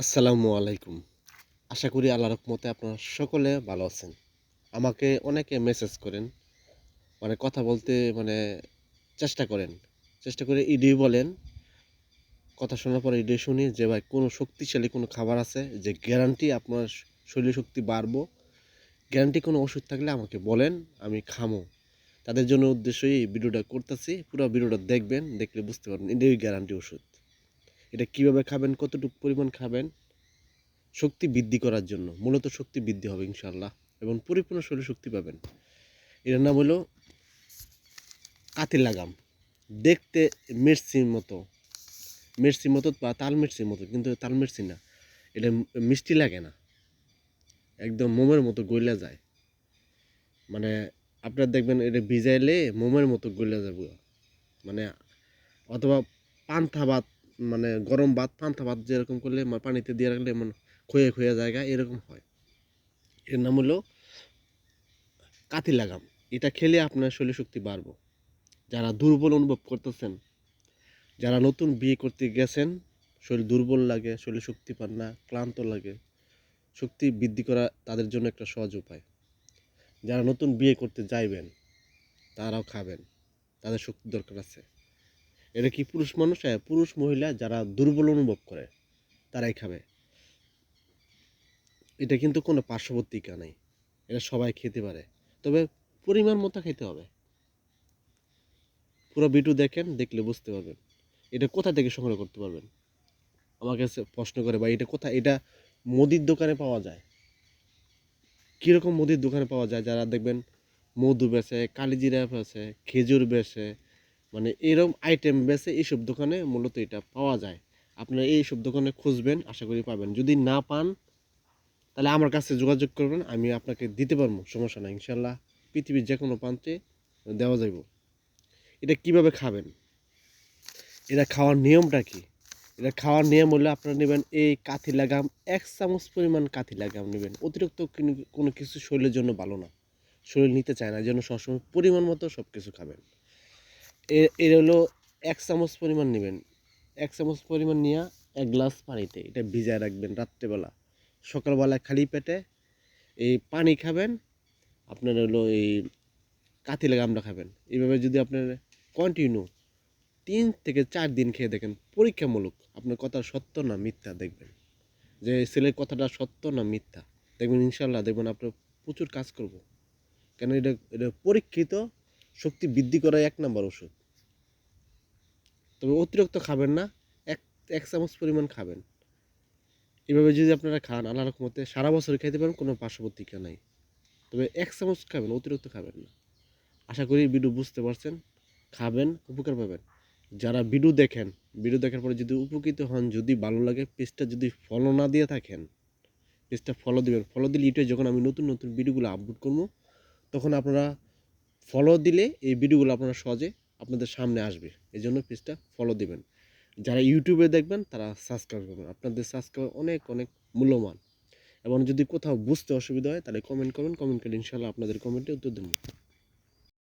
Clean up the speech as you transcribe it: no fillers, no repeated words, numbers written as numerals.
আসসালামু আলাইকুম। আশা করি আল্লাহর রহমতে আপনারা সকলে ভালো আছেন। আমাকে অনেকে মেসেজ করেন, মানে কথা বলতে মানে চেষ্টা করেন। চেষ্টা করে ইডিও বলেন, কথা শোনার পরে ইডিও শুনি যে ভাই কোনো শক্তিশালী কোনো খাবার আছে যে গ্যারান্টি আপনার শরীর শক্তি বাড়বো, গ্যারান্টি কোনো ওষুধ থাকলে আমাকে বলেন, আমি খামো। তাদের জন্য উদ্দেশ্যই এই ভিডিওটা করতেছি। পুরো ভিডিওটা দেখবেন, দেখলে বুঝতে পারবেন এটাই গ্যারান্টি ওষুধ। এটা কিভাবে খাবেন, কতটুকু পরিমাণ খাবেন, শক্তি বৃদ্ধি করার জন্য, মূলত শক্তি বৃদ্ধি হবে ইনশাআল্লাহ এবং পরিপূর্ণ শরীর শক্তি পাবেন। এটার নাম হলো কাতির লাগাম। দেখতে মির্চির মতো, মির্চির মতো বা তাল মির্চির মতো, কিন্তু তাল মির্চি না। এটা মিষ্টি লাগে না, একদম মোমের মতো গইলা যায়। মানে আপনার দেখবেন এটা ভিজাইলে মোমের মতো গইলা যাবে। মানে অথবা পান্তা ভাত, মানে গরম ভাত পান্তা ভাত যেরকম করলে পানিতে দিয়ে রাখলে এমন ক্ষয়ে ক্ষয়ে জায়গা এরকম হয়। এর নাম হলো কাতি লাগাম। এটা খেলে আপনার শরীর শক্তি বাড়বো। যারা দুর্বল অনুভব করতেছেন, যারা নতুন বিয়ে করতে গেছেন, শরীর দুর্বল লাগে, শরীরে শক্তি পান না, ক্লান্ত লাগে, শক্তি বৃদ্ধি করা তাদের জন্য একটা সহজ উপায়। যারা নতুন বিয়ে করতে যাইবেন তারাও খাবেন, তাদের শক্তি দরকার আছে। এটা কি পুরুষ মানুষ? হ্যাঁ, পুরুষ মহিলা যারা দুর্বল অনুভব করে তারাই খাবে। এটা কিন্তু কোনো পার্শ্ববর্তিকা নেই, এটা সবাই খেতে পারে, তবে পরিমাণ মতো খেতে হবে। পুরো ভিডিও দেখেন, দেখলে বুঝতে পারবেন এটা কোথা থেকে সংগ্রহ করতে পারবেন। আমার কাছে প্রশ্ন করে ভাই এটা কোথায়, এটা মুদির দোকানে পাওয়া যায়। কীরকম মুদির দোকানে পাওয়া যায়? যারা দেখবেন মধু বেচে, কালিজিরা বেচে, খেজুর বেচে, মানে এরকম আইটেম বেচে, এইসব দোকানে মূলত এটা পাওয়া যায়। আপনারা এইসব দোকানে খুঁজবেন, আশা করি পাবেন। যদি না পান তাহলে আমার কাছে যোগাযোগ করবেন, আমি আপনাকে দিতে পারবো, সমস্যা নাই ইনশাল্লাহ। পৃথিবীর যে কোনো প্রান্তে দেওয়া যাইব। এটা কিভাবে খাবেন, এটা খাওয়ার নিয়মটা কি? এটা খাওয়ার নিয়ম হলে আপনারা নেবেন এই কাথি লাগাম, ১ চামচ পরিমাণ কাথি লাগাম নেবেন। অতিরিক্ত কোনো কিছু শরীরের জন্য ভালো না, শরীর নিতে চায় না। এই জন্য সবসময় পরিমাণ মতো সব কিছু খাবেন। এর হলো ১ চামচ পরিমাণ নেবেন। ১ চামচ পরিমাণ নিয়ে ১ গ্লাস পানিতে এটা ভিজায় রাখবেন রাত্রেবেলা। সকালবেলায় খালি পেটে এই পানি খাবেন, আপনার হলো এই কাথি লাগামটা খাবেন। এইভাবে যদি আপনার কন্টিনিউ ৩ থেকে ৪ দিন খেয়ে দেখেন, পরীক্ষামূলক আপনার কথা সত্য না মিথ্যা দেখবেন, যে ছেলের কথাটা সত্য না মিথ্যা। দেখবেন ইনশাল্লাহ, দেখবেন আপনার প্রচুর কাজ করব। কেন এটা এটা পরীক্ষিত, শক্তি বৃদ্ধি করা ১ নাম্বার ওষুধ। তবে অতিরিক্ত খাবেন না, এক ১ চামচ পরিমাণ খাবেন। এভাবে যদি আপনারা খান, আল্লাহর রহমতে সারা বছর খেতে পারেন, কোনো পার্শ্ববর্তিকা নাই। তবে ১ চামচ খাবেন, অতিরিক্ত খাবেন না। আশা করি ভিডিও বুঝতে পারছেন। খাবেন, উপকার পাবেন। যারা ভিডিও দেখেন, ভিডিও দেখার পরে যদি উপকৃত হন, যদি ভালো লাগে, পেজটা যদি ফলো না দিয়ে থাকেন, পেজটা ফলো দিবেন। ফলো দিলে ইউটিউবে যখন আমি নতুন নতুন ভিডিওগুলো আপলোড করবো, তখন আপনারা ফলো দিলে এই ভিডিওগুলো আপনারা সহজে আপনাদের সামনে আসবে। এই জন্য পেজটা ফলো দিবেন। যারা ইউটিউবে দেখবেন তারা সাবস্ক্রাইব করবেন। আপনাদের সাবস্ক্রাইব অনেক অনেক মূল্যবান। এবং যদি কোথাও বুঝতে অসুবিধা হয় তাহলে কমেন্ট করবেন, কমেন্ট করে ইনশাল্লাহ আপনাদের কমেন্টে উত্তর দেবো।